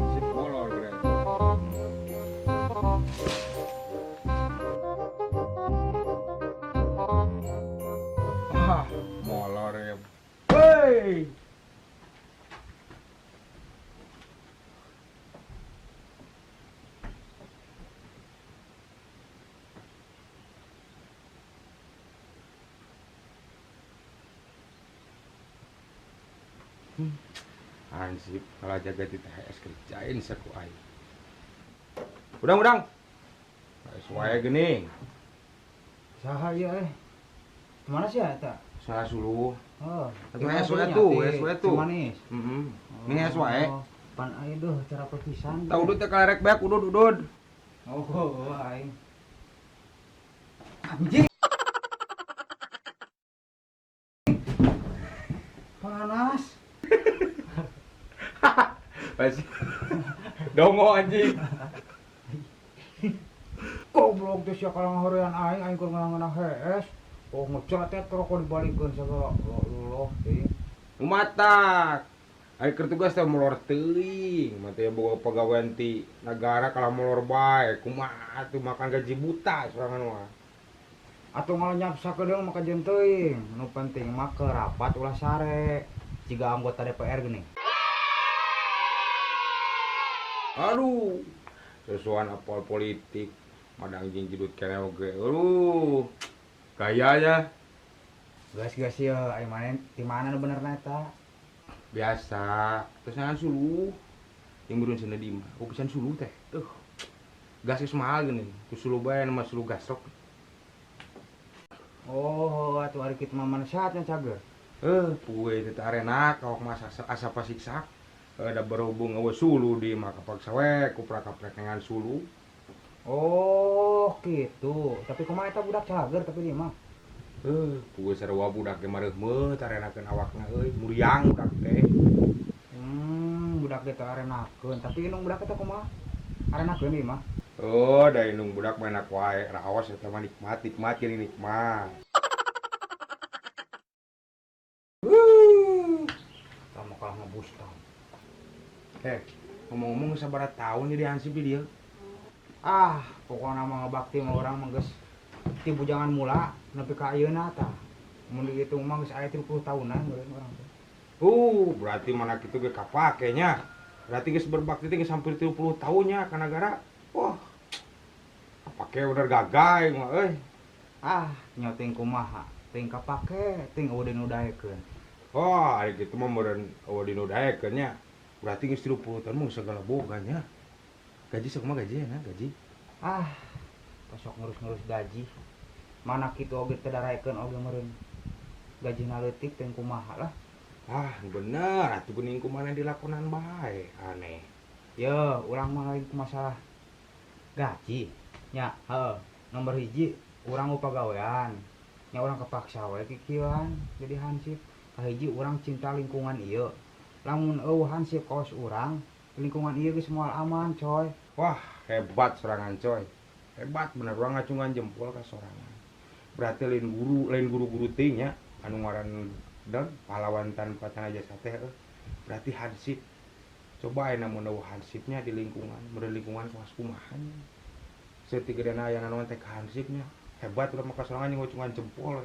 Sip molor keren. Ah, molor ya. Woi. Ansip kalau jaga di THS kerjain saku ai. Udang. Sesuai gini. Saha ieu Kemana sih eta? Salah suluh. Oh, Atuh SW tuh. Manis. Ini SW. Pan aya deuh cara pepisan. Tah udud teh kalerek beak udud. Oh, aing. Anjing. Panas. Pasti. Dongo anjing. Goblok teh sia kalang horean aing keur ngeunah HS. Oh ngecat teh rokok dibalikeun sagala. Allah teh. Umatak. Ari keur tugas teh molor teuing, mah teh boga pagawean ti nagara kalau molor bae, kumaha atuh makan gaji buta sorangan mah. Atuh malah nyapsa kedeung maka jeung teuing. Nu penting mah ke rapat ulah sare. Jiga anggota DPR gini. Aduh, sesuan apal politik, madang jeung judut kene oge. Gayanya Gas ya, ayo mana di mana nu benerna eta? biasa, terus nangan suluh. Yang bereun cenah di mah, pisan suluh teh. Gas geus mahal geuning, ku suluh bae mah suluh gasrok. Oh, atuh ari kitu mah manfaatna cager. Puwe teh arena kawak mah asa pasiksak. Da berhubung eueuh suluh di mah kapaksa we ku prakaprekengan suluh. Oh, gitu. Tapi kumaha eta budak cager tapi di mah. Puwe sarua budak ge mareuh meut arenakeun awakna euy, muriang budak teh. Budak teh arenakeun, tapi indung budak eta kumaha? Arenakeun di mah. Da indung budak mah enak wae, raos eta mah nikmat gini nikmat. Kamu kalah ngebustang. Ngomong-ngomong sabaraha taun jadi hansip di dieu? Pokokna mah ngabakti mah urang mah geus ti bujangan mula nepi ka ayeuna tah. Mun dihitung mah geus aya 30 tahunan meureun urang teh. Berarti mana kitu ge kapake nya. Berarti geus berbakti teh geus hampir 30 tahunnya ka nagara. Wah. Kapake bener gagay mah euy. Nya teuing kumaha? Teuing kapake, teuing eueuh dinudahekeun. Ari kitu mah meureun eueuh dinudahekeun nya. Berarti geus 30 tahun mah segala boga nya. Gaji sok mah gaji ya, gaji. Pasok ngurus-ngurus gaji. Mana kitu oge teu daraekeun oge meureun. Gajina leutik teuing kumaha lah. Bener, atuh geuning kumaha dilakonan bae, aneh. Yo, urang mah lagi masalah gaji. Nya, nomor hiji urang upagawean. Nya urang kepaksa we kikieuan jadi hansip. Kahiji urang cinta lingkungan ieu. Lamun eueuh hansip kaos urang, lingkungan ieu geus moal aman, coy. Wah, hebat sorangan coy. Hebat bener urang ngacungan jempol ka sorangan. Berarti lain guru-guru teuing nya anu ngaran dan pahlawan tanpa tanda jasa teh. Berarti hansip. Coba aya namun eueuh hansipnya di lingkungan, meureun lingkungan kaos kumaha nya. Seutigeureuna aya naon teh hansipnya. Hebat urang mah ka sorangan ngacungan jempol.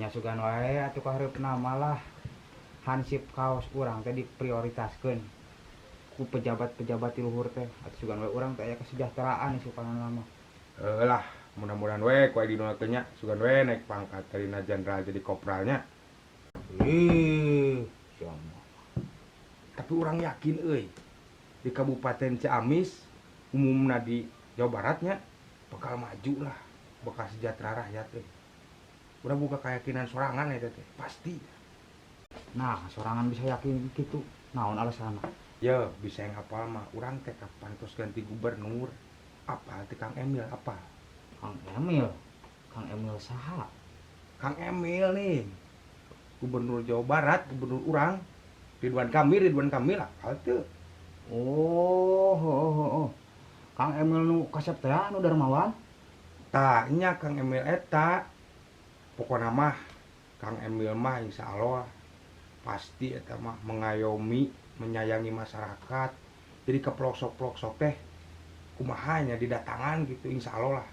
Nya sugan wae atuh kahareupna malah hansip kaos urang teh diprioritaskeun ku pejabat-pejabat di luhur teh atuh sugan we urang teh aya kesejahteraan supaya lama. Lah mudah-mudahan we ku aya dina teh nya sugan we naik pangkat dari jenderal jadi kopralnya. Siapa? Tapi orang yakin di Kabupaten Ciamis umumna di Jawa Baratnya bakal maju lah, bakal sejahtera rakyat Urang buka keyakinan sorangan eta teh, pasti. Nah, sorangan bisa yakin gitu. Naon alasanna? Ya, bisa yang hafal mah urang teh kapan tos ganti gubernur. Apa teh Kang Emil apa? Kang Emil. Kang Emil saha? Kang Emil nih. Gubernur Jawa Barat, gubernur urang. Ridwan Kamil apal teu? Oh. Kang Emil nu kasep teh anu Darmawan? Tah nya Kang Emil eta. Pokona mah Kang Emil mah insyaallah pasti eta mah mengayomi, menyayangi masyarakat. Jadi ke pelosok-pelosok teh kumaha nya didatangan gitu insyaallah lah.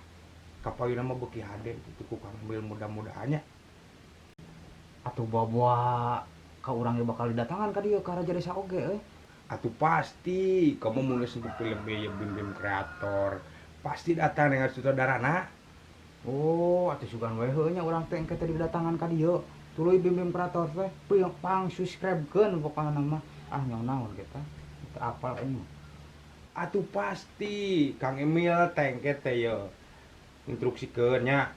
Kapayeuna mah beuki hade gitu ku Kang Emil mudah-mudahannya. Atuh bawa ka urang ge bakal didatangan ka dieu ka Raja Desa oge Atuh pasti kamu mau ngesebut film ya bim kreator pasti datang dengan sutradarana. Oh, atuh sugan we heuh nya urang teh engke teh didatangan ka dieu. Tuluy bim kreator teh pang subscribe-keun pokona mah. Ah nyaho naon kita. Teu apal ini. Atuh pasti Kang Emil tengke teh ye instruksikeun nya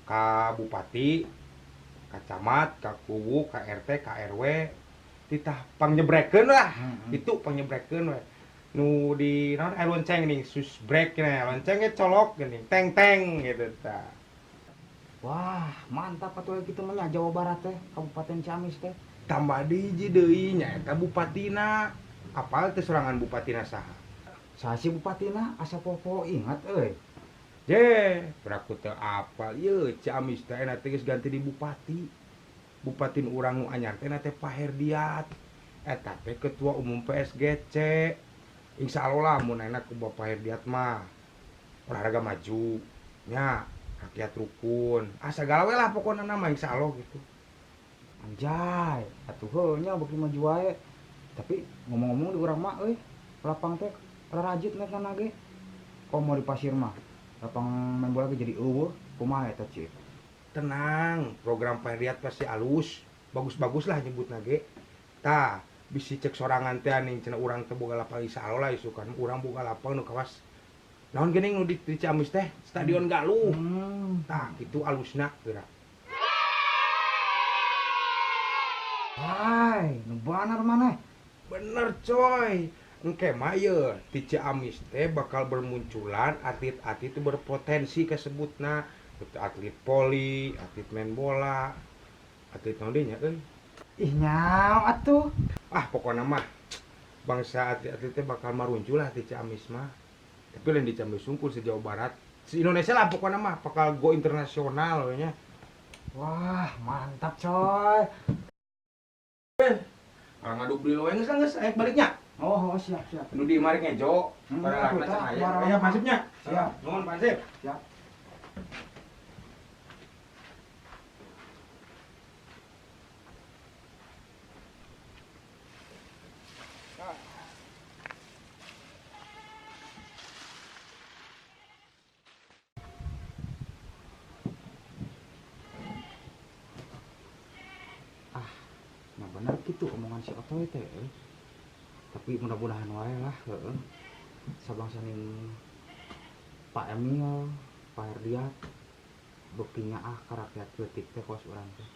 ka bupati, ka camat, ka kuwu, ka RT, ka RW titah pangnyebreken lah. Itu pangnyebreken we. Nu di naon aya lonceng nih sus brek nya loncengnya colok geuning teng gitu tah. Wah, mantap atuh kitu mah nya Jawa Barat teh, Kabupaten Ciamis teh. Tambah di hiji deui nya eta bupatina. Apal teh sorangan bupatina saha? Saha si bupatina asa popo ingat euy. Beraku teu apal ieu Ciamis teh na teh geus ganti di bupati. Bupatin urang nu anyar teh na teh Pak Herdiat. Eta teh ketua umum PSGC. Insyaallah mun ayeuna ku Bapak Herdiat mah olahraga maju nya rakyat rukun. Sagala we lah pokona nama insyaallah gitu. Anjay, atuh heuh nya beuki maju wae. Tapi ngomong-ngomong di urang mah euy, lapang teh rarajit netana ge. Komo di pasir mah. Lapang main bola ge jadi eueuh, kumaha eta cik? Tenang, program Pak Herdiat pasti alus. Bagus-bagus lah nyebutna ge. Tah, bisi cek sorangan teh aning cenah urang teh boga lapang insyaallah isukan urang boga lapang nu kawas. Naon geuning nu di Ciamis teh? Stadion Galuh. Tah, kitu alusna geura. Hai, nu bener maneh. Bener coy. Engke mah ye di Ciamis teh bakal bermunculan atlet-atlet itu berpotensi kesebutna. Atlet voli, atlet main bola, atlet naon deui nya euy. Ih nyaho atuh. Pokoknya mah bangsa atlet-atlet teh bakal maruncul lah di Ciamis mah. Tapi lain di Ciamis sungkul se Jawa Barat. Se Indonesia lah pokoknya mah bakal go internasional we nya. Wah, mantap coy. Kalau ngadu beli we geus aek baliknya. Oh, siap. Nu di mari ngejo. Para atuh, macam tah, aya. kumaha Aya mah. masifnya. Siap. Nuhun Pansip. Siap. Nah bener gitu omongan si Oto teh. Tapi mudah-mudahan wae lah heeh. Sabangsa ning Pak Emil, Pak Herdiat buktinya ka rakyat leutik teh kos urang teh.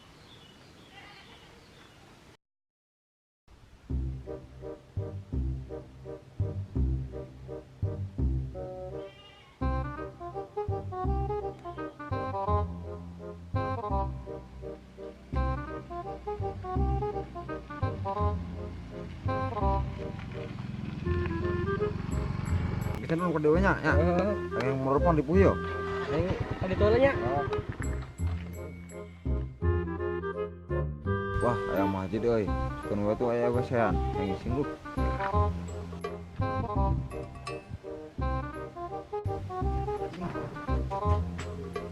Kita nunggu ke dewanya ya. Yang merupakan di Puyo. Ayo, ada tolanya. Wah, ayam masjid euy. Kan we tuh aya wesean, yang singgup.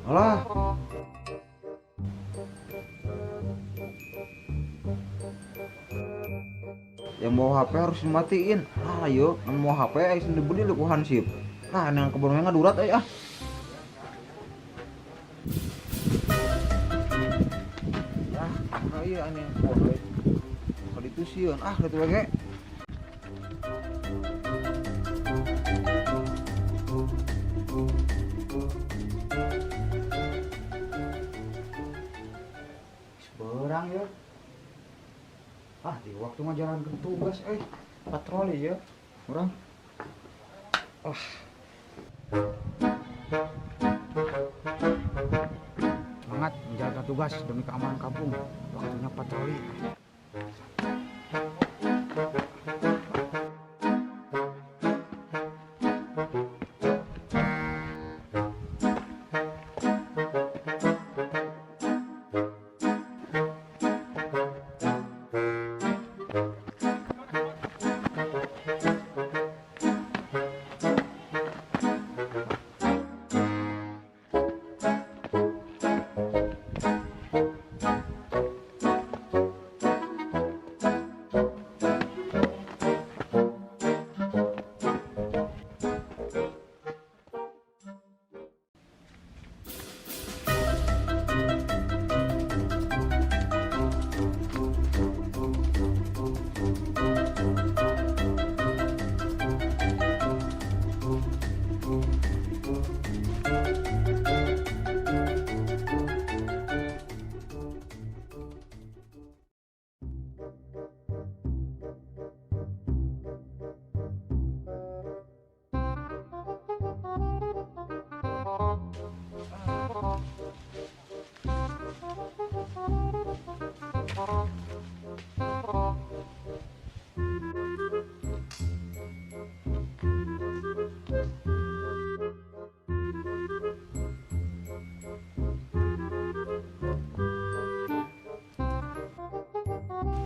Alah. Yang bawa HP harus dimatiin. Ah, ayo, yang mau HP ayo sendiri beli lu ku Hansip. Nah, yang kebun ngadurat aya. Ah, iya ini pohon we. Kalau itu sieun, ah kitu we ge. Seberang ya. Ah, di waktu ngajalan ke tugas patroli ya. Urang. Semangat menjaga tugas demi keamanan kampung. Waktunya patroli.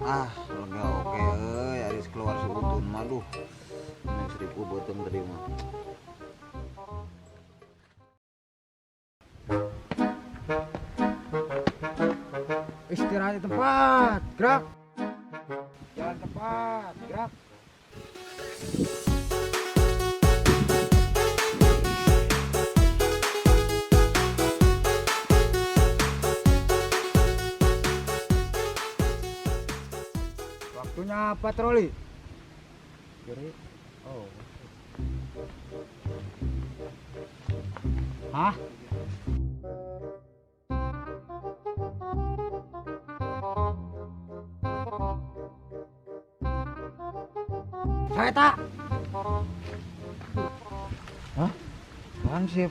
Ah, lega oke aris keluar seutun mah duh. Ini 1000 beuteung tadi mah. Istirahat di tempat, gerak. Jalan tepat, gerak. Waktunya patroli. Kiri. Oh. Hah? Saya tak. Hah? Hansip.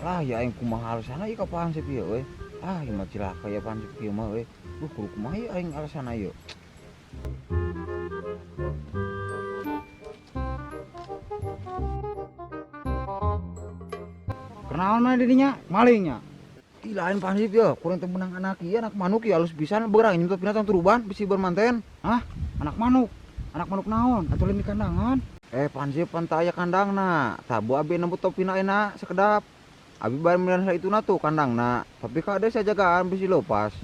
Lah ya aing kumaha alasana ieu ka Hansip ieu we. Ah, ieu mah cilaka ya Hansip ieu mah we. Duh, kudu kumaha ieu aing alasana ieu. Kenaon mah dirinya? Malingnya. Ih lain Hansip ya, kurang teu menang anak ieu anak manuk ieu alus pisan beurang nyemtot binatang turuban bisi bermanten. Hah? Anak manuk. Anak manuk naon? Atuh lain di kandangan. Hansip pan teu aya kandangna. Tabu abi nembut topina enak sekedap. Abi bari milihan saituna tuh kandangna. Tapi kade sajagaan bisi leupas.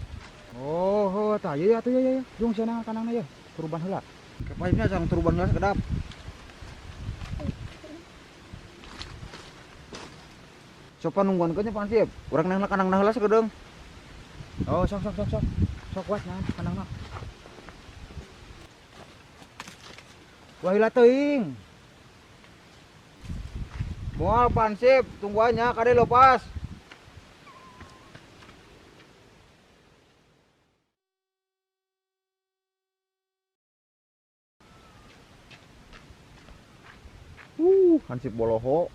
Oh, tah ieu atuh ya. Jung cenah kandangna ya. Turuban heula. Kepasnya sang turuban heula sekedap. Coba nungguan ke nya Hansip. Urang nang kandangna heula sakedeung. Oh, sok. Sok was nah kandangna. Wah, heula teuing. Moal Hansip, tunggu aja kade lepas. Hansip boloho.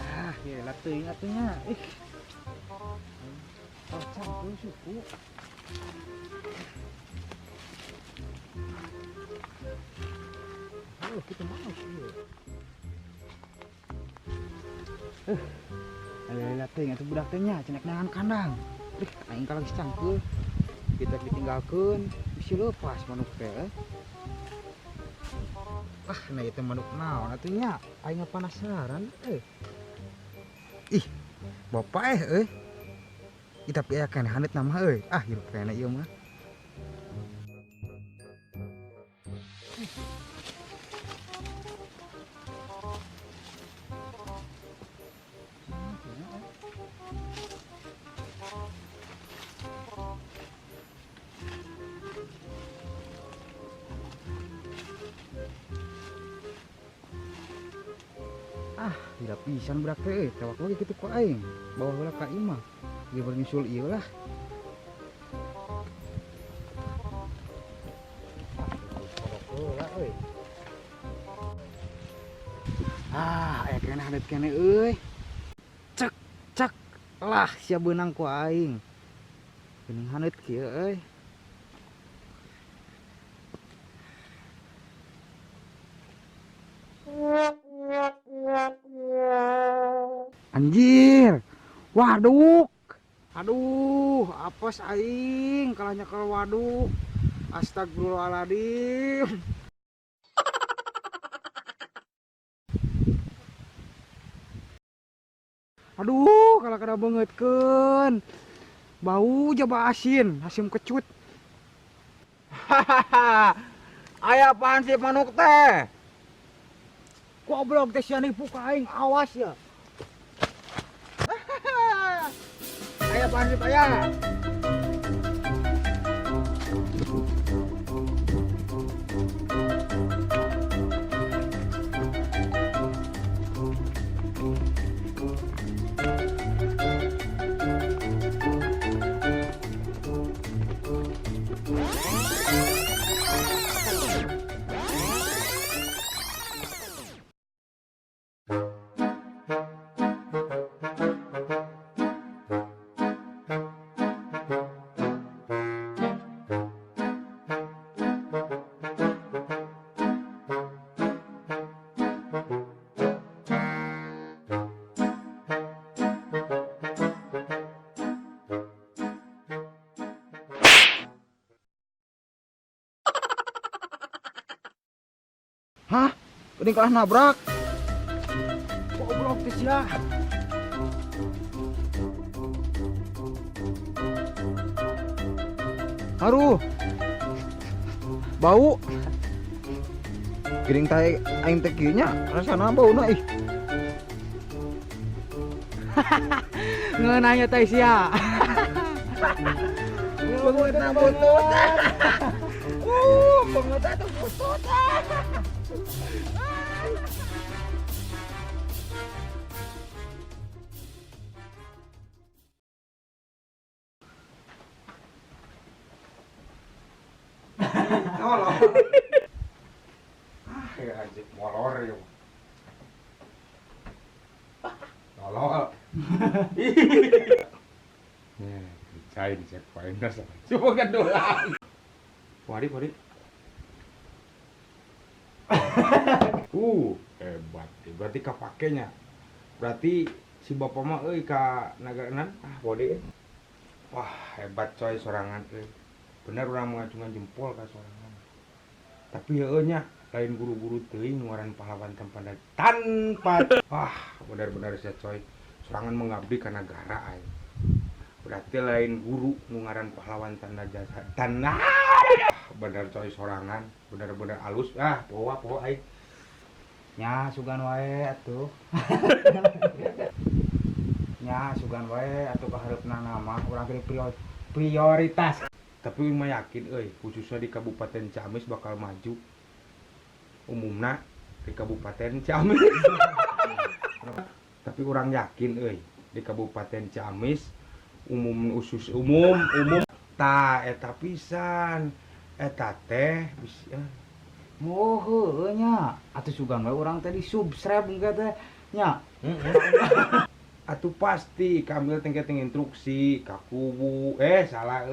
Ah, heula teuing atunya. Oh, campur suku. Oh, kita mau sih. Ayo teuing atuh budak teh nya cenek nangan kandang. Aing kalau geus cangkeul. Kita ditinggalkeun bisi leupas manuk teh. Nah itu manuk naon atunya aing penasaran ih bapak ih tapi aya keneh hanet nama hirup keneh ieu mah tidak pisan berarti tewak lagi gitu ku aing bawa heula ka imah dia bernyusul ieu lah aya keneh hanet keneh cek cek lah sia beunang ku aing geuning hanet kieu anjir waduk aduh apes aing kalau nyekel waduk astagfirullahaladzim aduh kalau kada bangetkeun bau jaba asin kecut hahaha aya apaan sih manuk teh goblok teh sia nipu ka aing awas ya aya apaan sih aya hah ini kalah nabrak goblok teh sia haruh bau gering tae aing teh kieu nya rasana bauna ih ngeunanya teh sia beungeutna butut beungeutna tuh butut Tolong. Ya anjing molor ya. Tolong. Nih, cair cek poin dah. Coba kan doang. Wari. Hebat. Berarti kapakenya. Berarti si bapak mah ka nagarenan bode. Wah, hebat coy sorangan bener orang mengacungkan jempol ka sorangan. Tapi nya lain guru-guru teuing ngaran pahlawan tanpa wah, benar-benar sia coy. Sorangan mengabdi ka negara ai. Berarti lain guru nu ngaran pahlawan tanda jasa. Bener coy sorangan, bener-bener alus. Poho ai. nya sugan wae atuh nya sugan wae atuh kahareupna nama urang teh prioritas tapi mah yakin khususnya di Kabupaten Ciamis bakal maju umumna di Kabupaten Ciamis tapi orang yakin di Kabupaten Ciamis umum eta pisan eta teh bisa moho nya atuh sugan wae urang teh di subscribe engke teh nya atuh pasti kamil tengke instruksi ka kubu salah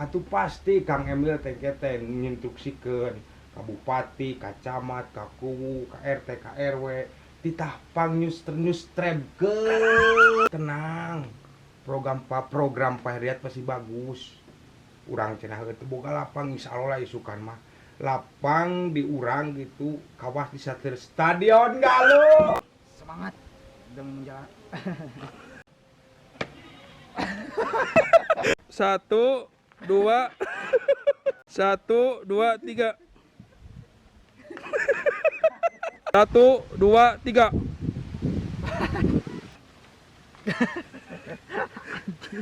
atuh pasti Kang Emil tengke nginstruksikeun ka bupati, ka camat, ka kubu, ka RT, ka RW titah pang news tenang program Pak Heriat pasti bagus urang cenah teu boga lapang insyaallah isukan mah lapang di urang gitu kawas di satir stadion Galuh. Semangat demi menjalan. 1, 2, 1, 2, 3. 1, 2, 3.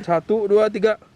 1, 2, 3.